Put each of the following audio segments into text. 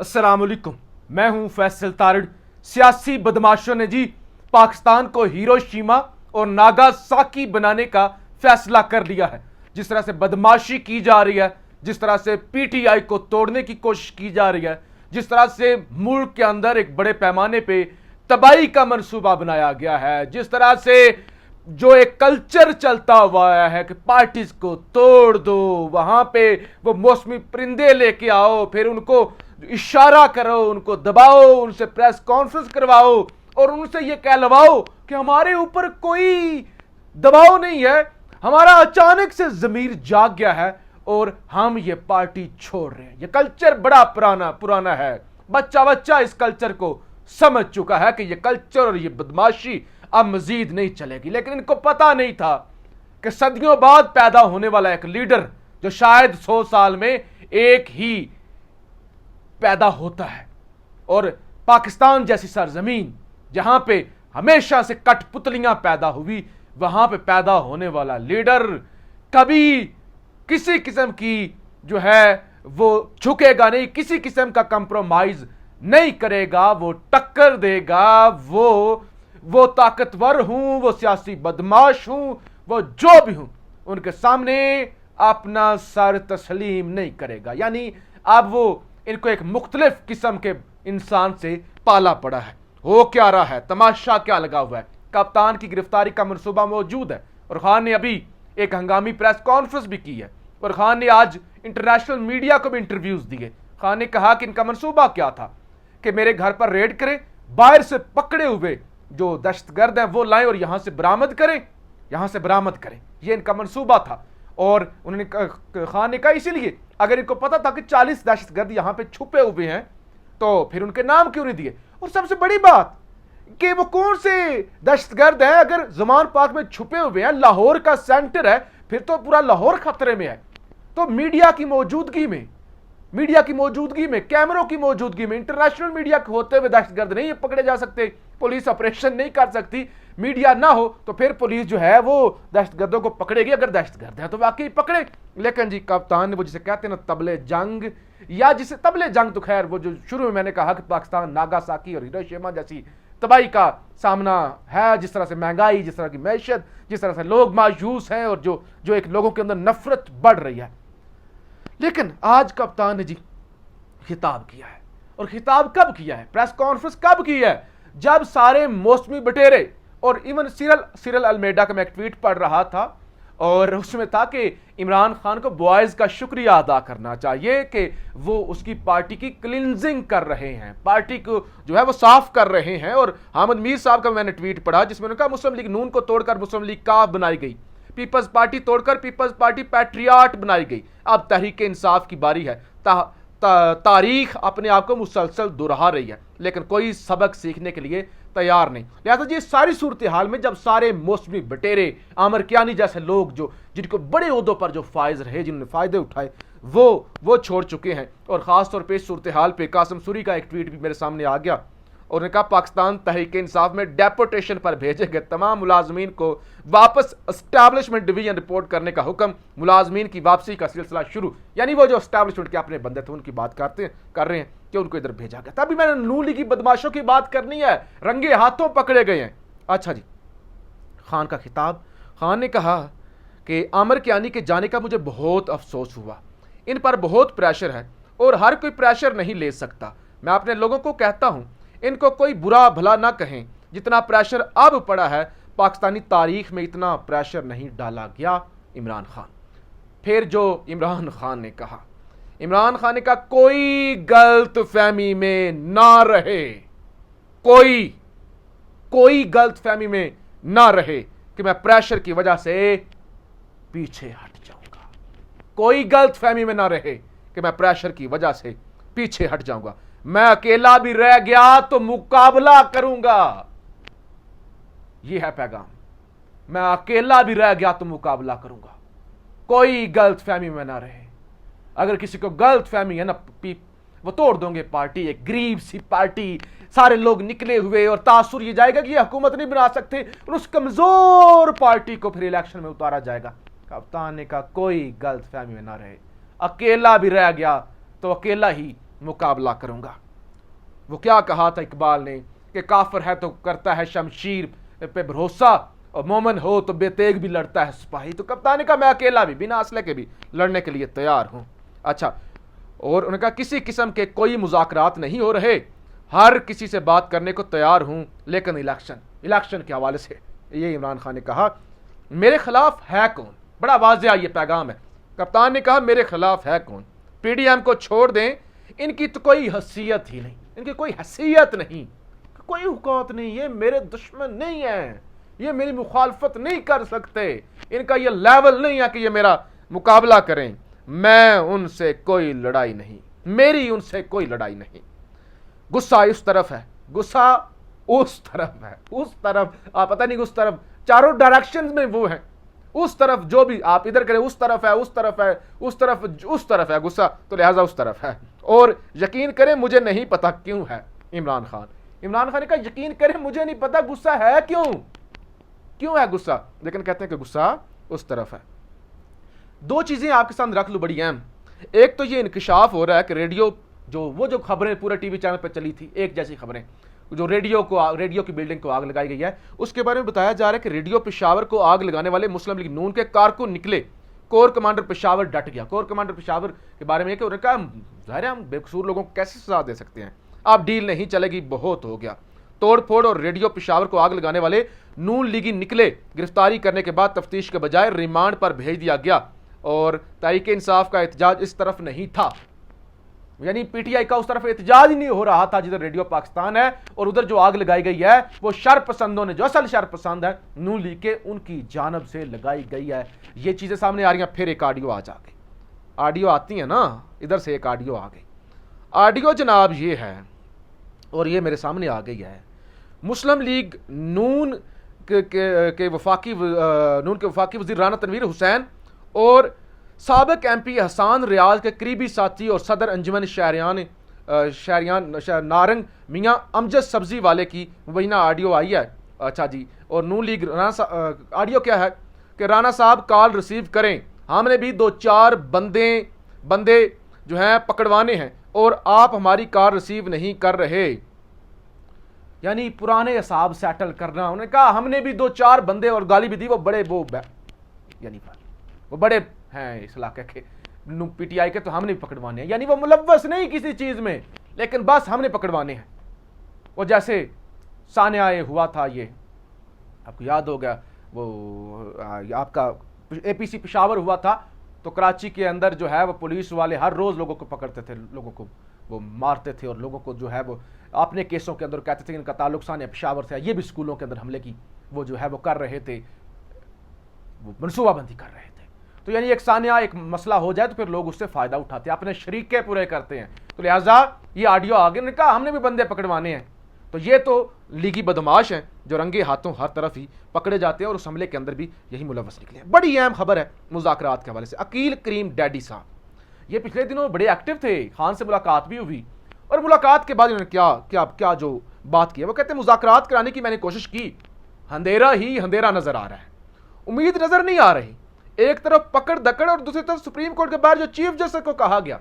अस्सलाम वालेकुम, मैं हूं फैसल तारिड़। सियासी बदमाशों ने जी पाकिस्तान को हिरोशिमा और नागासाकी बनाने का फैसला कर लिया है। जिस तरह से बदमाशी की जा रही है, जिस तरह से पीटीआई को तोड़ने की कोशिश की जा रही है, जिस तरह से मुल्क के अंदर एक बड़े पैमाने पे तबाही का मंसूबा बनाया गया है, जिस तरह से जो एक कल्चर चलता हुआ है कि पार्टीज को तोड़ दो, वहां पे वो मौसमी परिंदे लेके आओ, फिर उनको इशारा करो, उनको दबाओ, उनसे प्रेस कॉन्फ्रेंस करवाओ और उनसे ये कहलवाओ कि हमारे ऊपर कोई दबाव नहीं है, हमारा अचानक से जमीर जाग गया है और हम ये पार्टी छोड़ रहे हैं। ये कल्चर बड़ा पुराना है। बच्चा बच्चा इस कल्चर को समझ चुका है कि ये कल्चर और ये बदमाशी अब मजीद नहीं चलेगी। लेकिन इनको पता नहीं था कि सदियों बाद पैदा होने वाला एक लीडर जो शायद 100 साल में एक ही पैदा होता है, और पाकिस्तान जैसी सरजमीन जहां पे हमेशा से कठपुतलियां पैदा हुई, वहां पे पैदा होने वाला लीडर कभी किसी किस्म की जो है वो झुकेगा नहीं, किसी किस्म का कंप्रोमाइज नहीं करेगा, वो टक्कर देगा। वो ताकतवर हूं, वो सियासी बदमाश हूं, वो जो भी हूं, उनके सामने अपना सर तस्लीम नहीं करेगा। यानी अब वो इनको एक मुख्तलिफ किस्म के इंसान से पाला पड़ा है। हो क्या रहा है, तमाशा क्या लगा हुआ है। कप्तान की गिरफ्तारी का मनसूबा मौजूद है और खान ने अभी एक हंगामी प्रेस कॉन्फ्रेंस भी की है और खान ने आज इंटरनेशनल मीडिया को भी इंटरव्यूज दिए। खान ने कहा कि इनका मनसूबा क्या था कि मेरे घर पर रेड करें, बाहर से पकड़े हुए जो दहशतगर्द हैं वो लाएं और यहां से बरामद करें। ये इनका मनसूबा था। और उन्होंने खान ने कहा इसीलिए अगर इनको पता था कि 40 दहशतगर्द यहां पे छुपे हुए हैं तो फिर उनके नाम क्यों नहीं दिए। और सबसे बड़ी बात कि वो कौन से दहशतगर्द हैं, अगर ज़मान पाक में छुपे हुए हैं, लाहौर का सेंटर है, फिर तो पूरा लाहौर खतरे में है। तो मीडिया की मौजूदगी में, कैमरों की मौजूदगी में, इंटरनेशनल मीडिया के होते हुए दहशतगर्द नहीं पकड़े जा सकते, पुलिस ऑपरेशन नहीं कर सकती। मीडिया ना हो तो फिर पुलिस जो है वो दहशतगर्दों को पकड़ेगी, अगर दहशतगर्द है तो वाकई पकड़े। लेकिन जी कप्तान ने वो जिसे कहते हैं ना तबले जंग, या जिसे तबले जंग तो खैर वो जो शुरू में मैंने कहा कि पाकिस्तान नागासाकी और हिरोशिमा जैसी तबाही का सामना है, जिस तरह से महंगाई, जिस तरह की मैशत, जिस तरह से लोग मायूस हैं और जो एक लोगों के अंदर नफरत बढ़ रही है। लेकिन आज कप्तान ने जी खिताब किया है। और खिताब कब किया है, प्रेस कॉन्फ्रेंस कब की है, जब सारे मौसमी बटेरे और इवन सिरल अलमेडा का मैं एक ट्वीट पढ़ रहा था और उसमें था कि इमरान खान को बॉयज का शुक्रिया अदा करना चाहिए कि वो उसकी पार्टी की क्लिनजिंग कर रहे हैं, पार्टी को जो है वो साफ कर रहे हैं। और हामिद मीर साहब का मैंने ट्वीट पढ़ा जिसमें उन्होंने कहा मुस्लिम लीग नून को तोड़कर मुस्लिम लीग काफ बनाई गई, पीपल्स पार्टी तोड़कर पीपल्स पार्टी पैट्रियाट बनाई गई, अब तहरीक इंसाफ की बारी है। तारीख अपने आप को मुसलसल दोहरा रही है लेकिन कोई सबक सीखने के लिए तैयार नहीं। लिहाजा जी सारी सूरत हाल में जब सारे मौसमी बटेरे, आमर कियानी जैसे लोग जो जिनको बड़े ओहदों पर जो फायज रहे, जिन्होंने फायदे उठाए, वो छोड़ चुके हैं। और खास तौर पे इस सूरत हाल पे कासिम सूरी का एक ट्वीट भी मेरे सामने आ गया और उन्होंने कहा पाकिस्तान तहरीक इंसाफ में डेपोटेशन पर भेजे गए तमाम मुलाजमीन को वापस एस्टैब्लिशमेंट डिवीजन रिपोर्ट करने का हुक्म, मुलाजमीन की वापसी का सिलसिला शुरू। यानी वो जो एस्टैब्लिशमेंट के अपने बंदे थे उनकी बात कर रहे हैं कि उनको इधर भेजा गया। तभी मैंने नून लीग की बदमाशों की बात करनी है, रंगे हाथों पकड़े गए हैं। अच्छा जी, खान का खिताब। खान ने कहा कि आमर कियानी के जाने का मुझे बहुत अफसोस हुआ, इन पर बहुत प्रेशर है और हर कोई प्रेशर नहीं ले सकता। मैं अपने लोगों को कहता हूं इनको कोई बुरा भला ना कहें, जितना प्रेशर अब पड़ा है पाकिस्तानी तारीख में इतना प्रेशर नहीं डाला गया। इमरान खान। फिर जो इमरान खान ने कहा, कोई गलत फहमी में ना रहे, कोई गलत फहमी में ना रहे कि मैं प्रेशर की वजह से पीछे हट जाऊंगा, कोई गलत फहमी में ना रहे कि मैं प्रेशर की वजह से पीछे हट जाऊंगा। मैं अकेला भी रह गया तो मुकाबला करूंगा, यह है पैगाम। मैं अकेला भी रह गया तो मुकाबला करूंगा, कोई गलत फहमी में ना रहे। अगर किसी को गलत फहमी है ना, वो तोड़ दोगे पार्टी, एक गरीब सी पार्टी, सारे लोग निकले हुए और तासुर ये जाएगा कि ये हुकूमत नहीं बना सकते और उस कमजोर पार्टी को फिर इलेक्शन में उतारा जाएगा। कप्तान ने कहा कोई गलत फहमी में ना रहे, अकेला भी रह गया तो अकेला ही मुकाबला करूंगा। वो क्या कहा था इकबाल ने कि काफिर है तो करता है शमशीर पे भरोसा और मोमन हो तो बेतेग भी लड़ता है सिपाही। तो कप्तान ने कहा मैं अकेला भी बिना असले के भी लड़ने के लिए तैयार हूं। अच्छा, और उन्होंने कहा किसी किस्म के कोई मुज़ाकरात नहीं हो रहे, हर किसी से बात करने को तैयार हूं, लेकिन इलेक्शन के हवाले से ये इमरान खान ने कहा मेरे खिलाफ है कौन। बड़ा वाज़ेह ये पैगाम है। कप्तान ने कहा मेरे खिलाफ है कौन, पीडीएम को छोड़ दें, इनकी तो कोई हैसियत ही नहीं, इनकी कोई हैसियत नहीं, कोई औकात नहीं, ये मेरे दुश्मन नहीं है, ये मेरी मुखालफत नहीं कर सकते, इनका ये लेवल नहीं है कि ये मेरा मुकाबला करें, मैं उनसे कोई लड़ाई नहीं, मेरी उनसे कोई लड़ाई नहीं। गुस्सा इस तरफ है, गुस्सा उस तरफ है, उस तरफ आप पता नहीं उस तरफ चारों डायरेक्शन में वो है, उस तरफ जो भी आप इधर करें उस तरफ है, उस तरफ है, उस तरफ है गुस्सा, तो लिहाजा उस तरफ है। और यकीन करें मुझे नहीं पता क्यों है। इमरान खान ने कहा यकीन करें मुझे नहीं पता गुस्सा है क्यों है गुस्सा, लेकिन कहते हैं कि गुस्सा उस तरफ है। दो चीजें आपके साथ रख लूं बड़ी अहम। एक तो ये इंकशाफ हो रहा है कि रेडियो जो खबरें पूरे टीवी चैनल पर चली थी, एक जैसी खबरें, जो रेडियो की बिल्डिंग को आग लगाई गई है, उसके बारे में बताया जा रहा है कि रेडियो पेशावर को आग लगाने वाले मुस्लिम लीग नून के कारकुन निकले, कोर कमांडर पेशावर डट गया। कोर कमांडर पेशावर के बारे में उन्होंने कहा ज़ाहिर है हम बेकसूर लोगों को कैसे सजा दे सकते हैं, अब डील नहीं चलेगी, बहुत हो गया। तोड़ फोड़ और रेडियो पेशावर को आग लगाने वाले नून लीगी निकले, गिरफ्तारी करने के बाद तफ्तीश के बजाय रिमांड पर भेज दिया गया और तहरीक इंसाफ का एहतजाज इस तरफ नहीं था, यानी पीटीआई का उस तरफ एहतजाज ही नहीं हो रहा था जिधर रेडियो पाकिस्तान है, और उधर जो आग लगाई गई है वो शरपसंदों ने, जो असल शरपसंद है नून लीग के, उनकी जानब से लगाई गई है। ये चीजें सामने आ रही हैं। फिर एक ऑडियो आ गई, ऑडियो आती है ना, इधर से एक ऑडियो आ गई। ऑडियो जनाब ये है, और ये मेरे सामने आ गई है। मुस्लिम लीग नून के वफाकी वजीर राना तनवीर हुसैन और साबिक एमपी हसान रियाज के करीबी साथी और सदर अंजुमन शहरियान नारंग मियां अमजद सब्जी वाले की मुबैना ऑडियो आई है। अच्छा जी, और नून लीग ऑडियो क्या है कि राना साहब कॉल रिसीव करें, हमने भी 2-4 बंदे जो हैं पकड़वाने हैं और आप हमारी कॉल रिसीव नहीं कर रहे, यानी पुराने हिसाब सेटल करना। उन्होंने कहा हमने भी 2-4 बंदे, और गाली भी दी, वो बड़े यानी वो बड़े हैं इस इलाके के पीटीआई के, तो हमने भी पकड़वाने हैं, यानी वो मुलव्वस नहीं किसी चीज में, लेकिन बस हमने पकड़वाने हैं। वो जैसे सानिया हुआ था, ये आपको याद होगा, वो आपका एपीसी पेशावर हुआ था, तो कराची के अंदर जो है वो पुलिस वाले हर रोज लोगों को पकड़ते थे, लोगों को वो मारते थे, और लोगों को जो है वो अपने केसों के अंदर कहते थे इनका ताल्लुक सानिया पेशावर से। ये भी स्कूलों के अंदर हमले की वो जो है वो कर रहे थे, वो मनसूबाबंदी कर रहे थे। तो यानी एक सानिया एक मसला हो जाए तो फिर लोग उससे फायदा उठाते हैं, अपने शरीके पूरे करते हैं। तो लिहाजा ये ऑडियो आगे ने कहा हमने भी बंदे पकड़वाने हैं। तो ये तो लीगी बदमाश हैं जो रंगे हाथों हर तरफ ही पकड़े जाते हैं, और उस हमले के अंदर भी यही मुलव्वस निकले हैं। बड़ी अहम खबर है मुज़ाकरात के हवाले से। अकील करीम डैडी साहब ये पिछले दिनों बड़े एक्टिव थे, खान से मुलाकात भी हुई, और मुलाकात के बाद उन्होंने क्या जो बात की है, वो कहते हैं मुज़ाकरात कराने की मैंने कोशिश की, अंधेरा ही अंधेरा नजर आ रहा है, उम्मीद नजर नहीं आ रही। एक तरफ पकड़ दकड़ और दूसरी तरफ सुप्रीम कोर्ट के बाहर जो चीफ जस्टिस को कहा गया,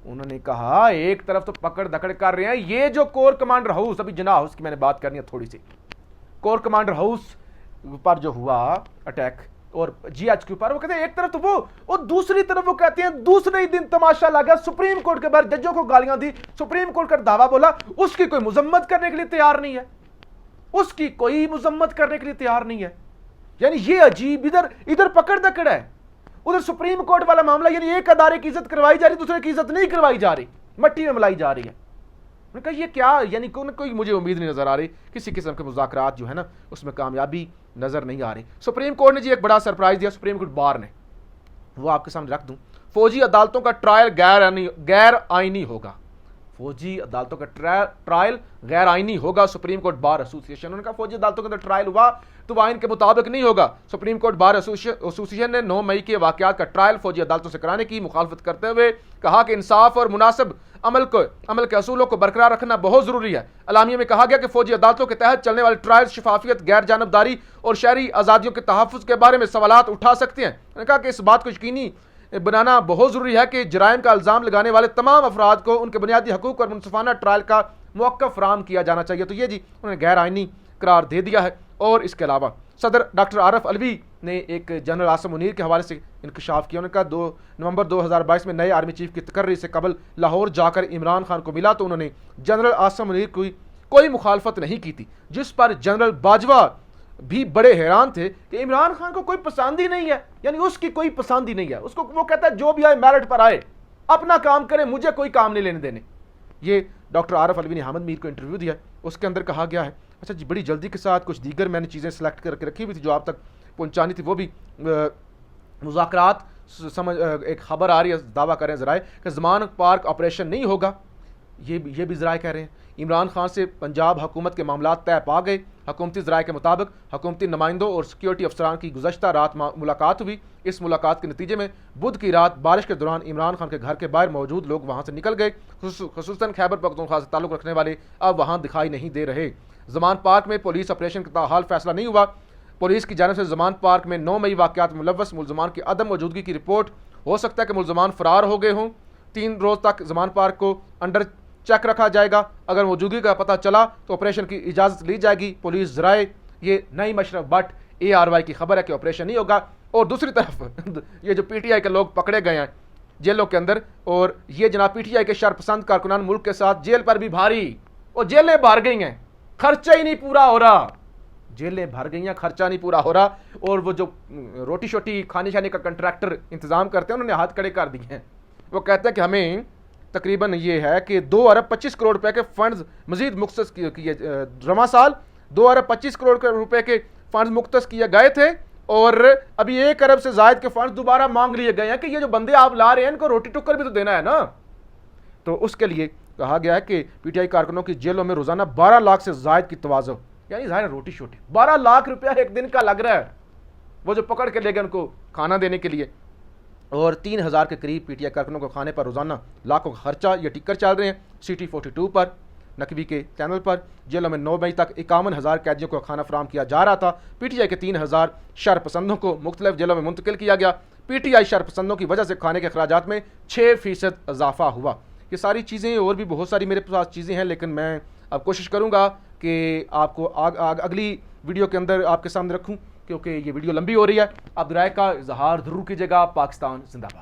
उन्होंने कहा एक तरफ तो पकड़ दकड़ कर रहे हैं, ये जो कोर कमांडर हाउस, अभी जिना हाउस की मैंने बात करनी है थोड़ी सी, कोर कमांडर हाउस पर जो हुआ अटैक और जीएच के ऊपर, वो कहते हैं एक तरफ तो वो, और दूसरी तरफ वो कहते हैं दूसरे ही दिन तमाशा लगा, सुप्रीम कोर्ट के बाहर जजों को गालियां दी, सुप्रीम कोर्ट का दावा बोला, उसकी कोई मुजम्मत करने के लिए तैयार नहीं है, उसकी कोई मुजम्मत करने के लिए तैयार नहीं है। यानी ये अजीब, इधर पकड़ दकड़ है, उधर सुप्रीम कोर्ट वाला मामला, यानी एक अदारे की इज्जत करवाई जा रही, दूसरे की इज्जत नहीं करवाई जा रही, मट्टी में मिलाई जा रही है। उन्होंने कहा ये क्या, यानी कोई मुझे उम्मीद नहीं नजर आ रही, किसी किस्म के मुज़ाकरात जो है ना उसमें कामयाबी नजर नहीं आ रही। सुप्रीम कोर्ट ने जी एक बड़ा सरप्राइज दिया, सुप्रीम कोर्ट बार ने, वो आपके सामने रख दूं, फौजी अदालतों का ट्रायल गैर आईनी होगा, फौजी अदालतों का ट्रायल गैर आईनी होगा, सुप्रीम कोर्ट बार एसोसिएशन। उन्होंने कहा फौजी अदालतों के अंदर ट्रायल हुआ तो आइन के मुताबिक नहीं होगा। सुप्रीम कोर्ट बार एसोसिएशन ने 9 मई के वाकयात का ट्रायल फौजी अदालतों से कराने की मुखालफत करते हुए कहा कि इंसाफ और मुनासिब अमल के असूलों को बरकरार रखना बहुत जरूरी है। अलामिया में कहा गया कि फौजी अदालतों के तहत चलने वाले ट्रायल शफाफियत, गैर जानबदारी और शहरी आज़ादियों के तहफ़्फ़ुज़ के बारे में सवालात उठा सकते हैं। उन्होंने कहा कि इस बात को यकीनी بنانا بہت ضروری ہے کہ جرائم کا الزام لگانے والے تمام افراد کو ان کے بنیادی حقوق اور منصفانہ ٹرائل کا موقع فراہم کیا جانا چاہیے. تو یہ جی انہوں نے غیر آئینی قرار دے دیا ہے. اور اس کے علاوہ صدر ڈاکٹر عارف علوی نے ایک جنرل عاصم منیر کے حوالے سے انکشاف کیا. انہوں نے کہا 2 نومبر 2022 میں نئے آرمی چیف کی تقرری سے قبل لاہور جا کر عمران خان کو ملا تو انہوں نے جنرل عاصم منیر کی کوئی مخالفت نہیں کی تھی, جس پر جنرل باجوہ بھی بڑے حیران تھے کہ عمران خان کو کوئی پسند ہی نہیں ہے, یعنی اس کی کوئی پسند ہی نہیں ہے, اس کو وہ کہتا ہے جو بھی آئے میرٹ پر آئے, اپنا کام کرے, مجھے کوئی کام نہیں لینے دینے. یہ ڈاکٹر عارف علوی نے حامد میر کو انٹرویو دیا, اس کے اندر کہا گیا ہے اچھا جی بڑی جلدی کے ساتھ کچھ دیگر میں نے چیزیں سلیکٹ کر کے رکھی ہوئی تھی جو آپ تک پہنچانی تھی, وہ بھی مذاکرات ایک خبر آ رہی ہے, دعویٰ کر رہے ہیں ذرائع کہ زمان پارک آپریشن نہیں ہوگا, یہ بھی ذرائع کہہ رہے ہیں. عمران خان سے پنجاب حکومت کے معاملات طے پا گئے. حکومتی ذرائع کے مطابق حکومتی نمائندوں اور سیکیورٹی افسران کی گزشتہ رات ملاقات ہوئی. اس ملاقات کے نتیجے میں بدھ کی رات بارش کے دوران عمران خان کے گھر کے باہر موجود لوگ وہاں سے نکل گئے, خصوصاً خیبر پختونخوا سے تعلق رکھنے والے اب وہاں دکھائی نہیں دے رہے. زمان پارک میں پولیس آپریشن کا تاحال فیصلہ نہیں ہوا. پولیس کی جانب سے زمان پارک میں 9 مئی واقعات ملوث ملزمان کی عدم موجودگی کی رپورٹ. ہو سکتا ہے کہ ملزمان فرار ہو گئے ہوں. 3 روز تک زمان پارک کو انڈر چیک رکھا جائے گا. اگر موجودگی کا پتہ چلا تو آپریشن کی اجازت لی جائے گی. پولیس ذرائع یہ نئی مشرف بٹ ARY کی خبر ہے کہ آپریشن نہیں ہوگا. اور دوسری طرف یہ جو PTI کے لوگ پکڑے گئے ہیں جیلوں کے اندر, اور یہ جناب PTI کے شرپسند کارکنان ملک کے ساتھ جیل پر بھی بھاری, اور جیلیں بھر گئی ہیں, خرچہ ہی نہیں پورا ہو رہا, جیلیں بھر گئی ہیں, خرچہ نہیں پورا ہو رہا. اور وہ جو روٹی شوٹی کھانے شانے کا کنٹریکٹر انتظام کرتے ہیں انہوں نے ہاتھ کھڑے کر دیے ہیں. وہ کہتے ہیں کہ ہمیں تقریباً یہ ہے کہ 2 ارب 25 کروڑ روپے کے فنڈز مزید مختص کیے, رواں سال 2 ارب 25 کروڑ روپے کے فنڈز مختص کیے گئے تھے, اور ابھی 1 ارب سے زائد کے فنڈز دوبارہ مانگ لیے گئے ہیں کہ یہ جو بندے آپ لا رہے ہیں ان کو روٹی ٹکر بھی تو دینا ہے نا. تو اس کے لیے کہا گیا ہے کہ PTI کارکنوں کی جیلوں میں روزانہ 12 لاکھ سے زائد کی توازو, یعنی ظاہر روٹی شوٹی 12 لاکھ روپیہ ایک دن کا لگ رہا ہے وہ جو پکڑ کے لے گئے ان کو کھانا دینے کے لیے. اور 3000 کے قریب PTI کارکنوں کو کھانے پر روزانہ لاکھوں کا خرچہ یہ ٹکر چل رہے ہیں. CT 42 پر نقوی کے چینل پر جیلوں میں 9 مئی تک 51,000 قیدیوں کو کھانا فراہم کیا جا رہا تھا. PTI کے 3,000 شرپسندوں کو مختلف جیلوں میں منتقل کیا گیا. PTI شرپسندوں کی وجہ سے کھانے کے اخراجات میں 6% اضافہ ہوا. یہ ساری چیزیں اور بھی بہت ساری میرے پاس چیزیں ہیں, لیکن میں اب کوشش کروں گا کہ آپ کو اگلی ویڈیو کے اندر آپ کے سامنے رکھوں, کیونکہ یہ ویڈیو لمبی ہو رہی ہے. اب رائے کا اظہار ضرور کیجیے گا. پاکستان زندہ باد.